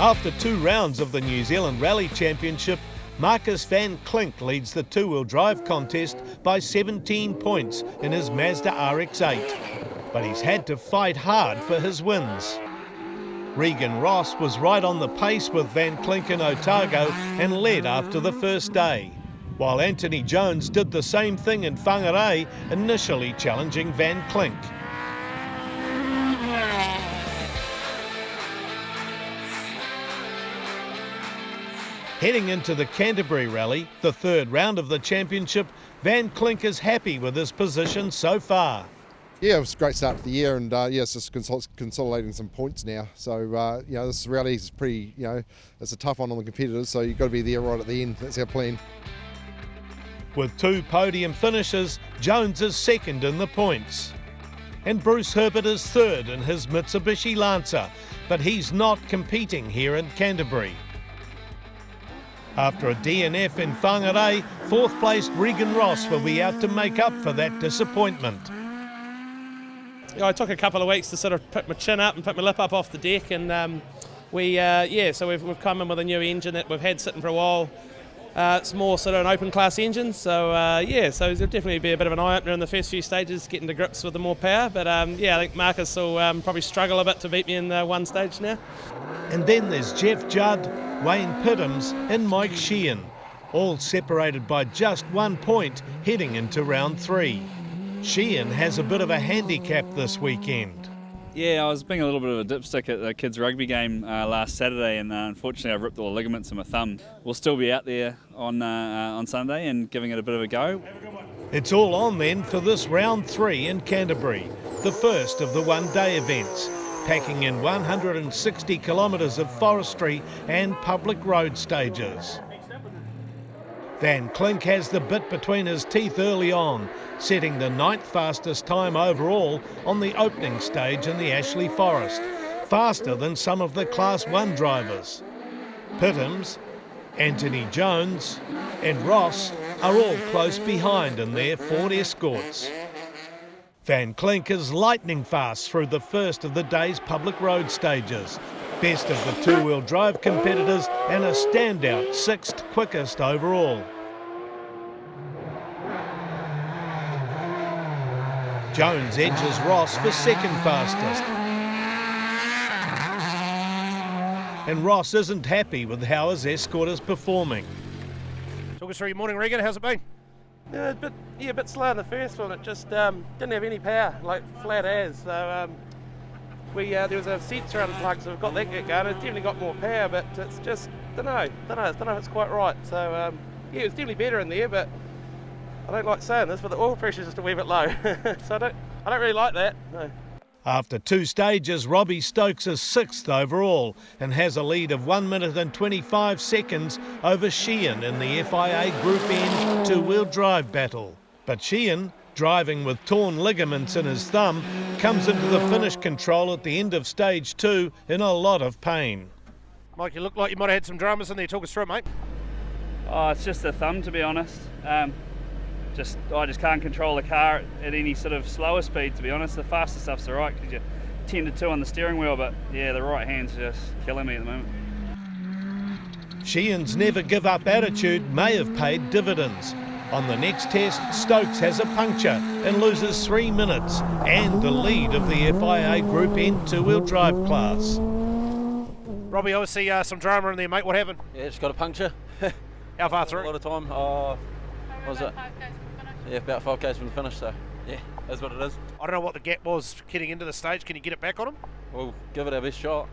After 2 rounds of the New Zealand Rally Championship, Marcus van Klink leads the two-wheel drive contest by 17 points in his Mazda RX8. But he's had to fight hard for his wins. Regan Ross was right on the pace with Van Klink in Otago and led after the first day, while Anthony Jones did the same thing in Whangarei, initially challenging Van Klink. Heading into the Canterbury Rally, the 3rd round of the championship, Van Klink is happy with his position so far. Yeah, it was a great start to the year, and it's just consolidating some points now. So, this rally is pretty, it's a tough one on the competitors, so you've got to be there right at the end. That's our plan. With 2 podium finishes, Jones is 2nd in the points. And Bruce Herbert is 3rd in his Mitsubishi Lancer, but he's not competing here in Canterbury. After a DNF in Whangarei, 4th placed Regan Ross will be out to make up for that disappointment. I took a couple of weeks to sort of put my chin up and put my lip up off the deck, and so we've come in with a new engine that we've had sitting for a while. It's more sort of an open class engine, so so there'll definitely be a bit of an eye opener in the first few stages, getting to grips with the more power. But I think Marcus will probably struggle a bit to beat me in one stage now. And then there's Jeff Judd, Wayne Pittams and Mike Sheehan, all separated by just 1 point heading into round 3. Sheehan has a bit of a handicap this weekend. Yeah, I was being a little bit of a dipstick at the kids' rugby game last Saturday, and unfortunately I ripped all the ligaments in my thumb. We'll still be out there on Sunday and giving it a bit of a go. It's all on then for this round 3 in Canterbury, the first of the one-day events, packing in 160 kilometres of forestry and public road stages. Van Klink has the bit between his teeth early on, setting the 9th fastest time overall on the opening stage in the Ashley Forest, faster than some of the Class 1 drivers. Pittams, Anthony Jones and Ross are all close behind in their Ford Escorts. Van Klink is lightning fast through the first of the day's public road stages, best of the two-wheel drive competitors and a standout 6th quickest overall. Jones edges Ross for 2nd fastest. And Ross isn't happy with how his Escort is performing. Talk us through your morning, Regan. How's it been? Yeah, a bit slow in the first one. It just didn't have any power, like flat as. So there was a sensor unplugged, so we've got that going. It's definitely got more power, but it's just don't know if it's quite right. So it was definitely better in there, but I don't like saying this, but the oil pressure's just a wee bit low. So I don't really like that. No. After 2 stages, Robbie Stokes is 6th overall and has a lead of 1 minute and 25 seconds over Sheehan in the FIA Group N two-wheel drive battle. But Sheehan, driving with torn ligaments in his thumb, comes into the finish control at the end of stage 2 in a lot of pain. Mike, you look like you might have had some dramas in there. Talk us through it, mate. Oh, it's just the thumb, to be honest. I just can't control the car at any sort of slower speed, to be honest. The faster stuff's all right because you're 10 to 2 on the steering wheel, but yeah, the right hand's just killing me at the moment. Sheehan's never give up attitude may have paid dividends. On the next test, Stokes has a puncture and loses 3 minutes and the lead of the FIA Group N two-wheel drive class. Robbie, obviously some drama in there, mate. What happened? Yeah, just got a puncture. How far through? A lot of time. What was it? Yeah, about 5 k's from the finish, so yeah, that's what it is. I don't know what the gap was getting into the stage. Can you get it back on him? We'll give it our best shot.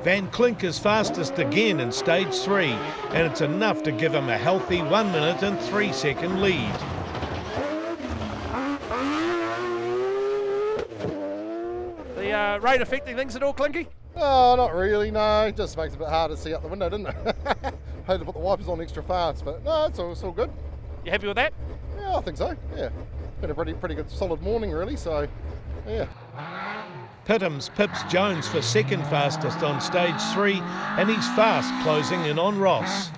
Van Klink is fastest again in stage 3, and it's enough to give him a healthy 1 minute and 3 second lead. The rain affecting things at all, Klinky? Oh, not really, no. It just makes it a bit hard to see out the window, doesn't it? Had to put the wipers on extra fast, but no, it's all good. You happy with that? Yeah, I think so, yeah. Been a pretty good solid morning, really, so yeah. Pittams pips Jones for 2nd fastest on stage 3, and he's fast closing in on Ross.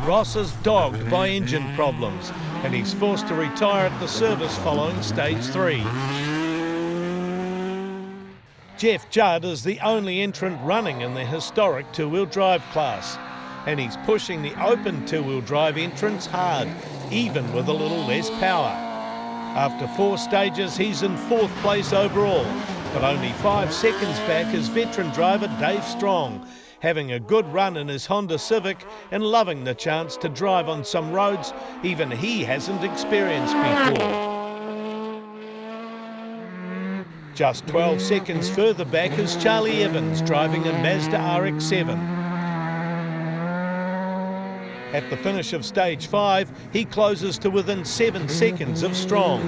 Ross is dogged by engine problems and he's forced to retire at the service following stage 3. Jeff Judd is the only entrant running in the historic two-wheel drive class, and he's pushing the open two-wheel drive entrants hard, even with a little less power. After 4 stages, he's in 4th place overall, but only 5 seconds back is veteran driver Dave Strong, having a good run in his Honda Civic and loving the chance to drive on some roads even he hasn't experienced before. Just 12 seconds further back is Charlie Evans driving a Mazda RX8. At the finish of stage 5, he closes to within 7 seconds of Strong.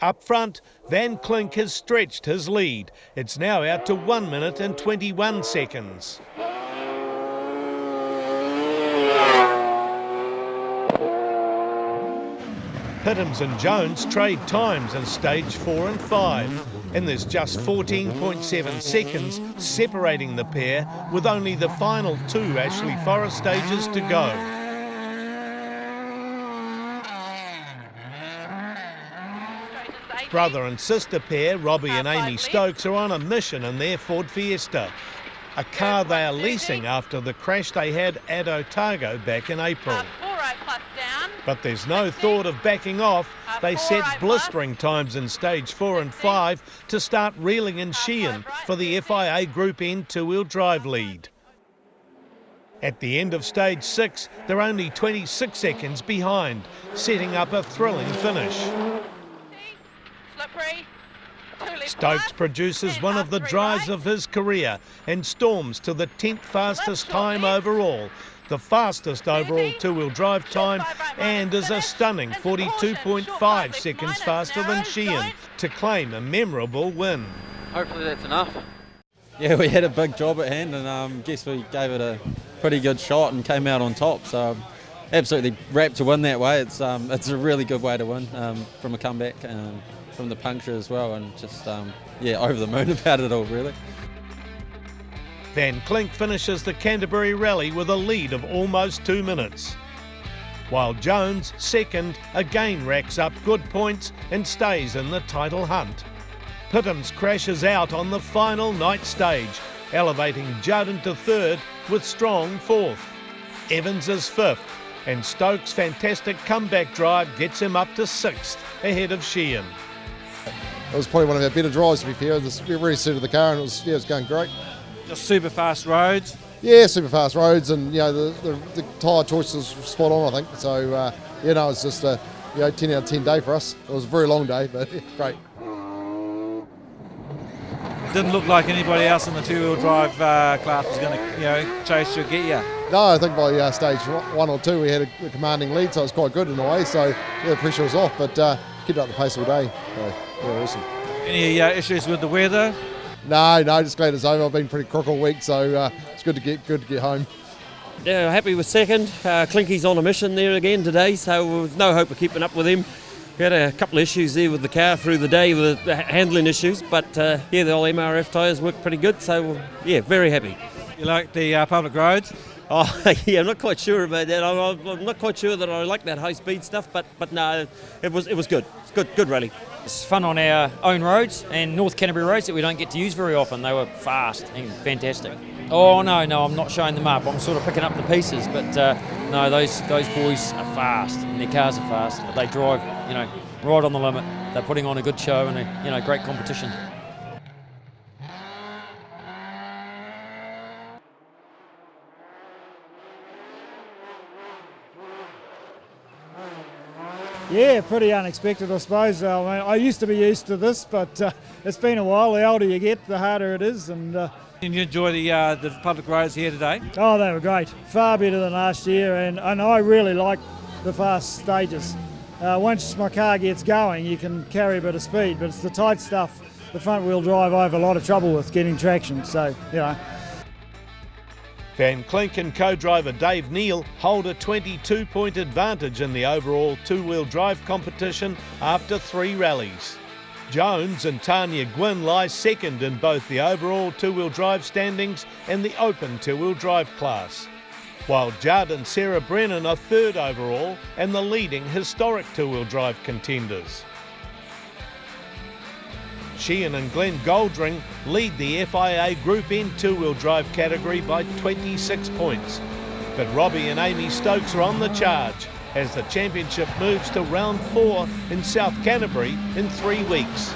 Up front, Van Klink has stretched his lead. It's now out to 1 minute and 21 seconds. Pittams and Jones trade times in stage 4 and 5, and there's just 14.7 seconds separating the pair, with only the final 2 Ashley Forest stages to go. Brother and sister pair, Robbie and Amy Stokes, are on a mission in their Ford Fiesta, a car they are leasing after the crash they had at Otago back in April. But there's no thought of backing off. They set blistering times in stage 4 and 5 to start reeling in Sheehan for the FIA Group N two-wheel drive lead. At the end of stage 6, they're only 26 seconds behind, setting up a thrilling finish. Stokes produces one of the drives of his career and storms to the 10th fastest time overall, the fastest overall two-wheel drive time, and is a stunning 42.5 seconds faster than Sheehan to claim a memorable win. Hopefully that's enough. Yeah, we had a big job at hand, and guess we gave it a pretty good shot and came out on top. So absolutely wrapped to win that way. It's a really good way to win from a comeback, from the puncture as well, and just over the moon about it all, really. Van Klink finishes the Canterbury Rally with a lead of almost 2 minutes, while Jones, second, again racks up good points and stays in the title hunt. Pittams crashes out on the final night stage, elevating Judd into 3rd with Strong 4th. Evans is 5th, and Stokes' fantastic comeback drive gets him up to 6th, ahead of Sheehan. It was probably one of our better drives, to be fair. It really suited the car, and it was going great. Just super fast roads. Yeah, super fast roads, and the tyre choice was spot on, I think. So it's just a 10 out of 10 day for us. It was a very long day, but great. Didn't look like anybody else in the two-wheel drive class was going to chase you or get you. No, I think by stage 1 or 2 we had a commanding lead, so it was quite good in a way. So the pressure was off, but kept up the pace all day. So awesome. Any issues with the weather? No, just glad it's over. I've been pretty crook all week, so it's good to get home. Yeah, happy with second. Klinky's on a mission there again today, so with no hope of keeping up with him. We had a couple of issues there with the car through the day, with the handling issues, but the old MRF tyres worked pretty good, so very happy. You like the public roads? Oh, yeah, I'm not quite sure about that. I'm not quite sure that I like that high-speed stuff, but no, it was good. It's good rally. It's fun on our own roads and North Canterbury roads that we don't get to use very often. They were fast and fantastic. Oh no, I'm not showing them up. I'm sort of picking up the pieces, but no, those boys are fast and their cars are fast, but they drive, right on the limit. They're putting on a good show and a great competition. Yeah, pretty unexpected, I suppose. I used to be used to this, but it's been a while. The older you get, the harder it is. And Did you enjoy the public roads here today? Oh, they were great. Far better than last year, and I really like the fast stages. Once my car gets going, you can carry a bit of speed, but it's the tight stuff, the front-wheel drive, I have a lot of trouble with getting traction, so, Van Klink and co-driver Dave Neill hold a 22-point advantage in the overall two-wheel drive competition after 3 rallies. Jones and Tanya Gwynne lie second in both the overall two-wheel drive standings and the open two-wheel drive class. while Judd and Sarah Brennan are third overall and the leading historic two-wheel drive contenders. Sheehan and Glenn Goldring lead the FIA Group N two-wheel drive category by 26 points. But Robbie and Amy Stokes are on the charge as the championship moves to round 4 in South Canterbury in 3 weeks.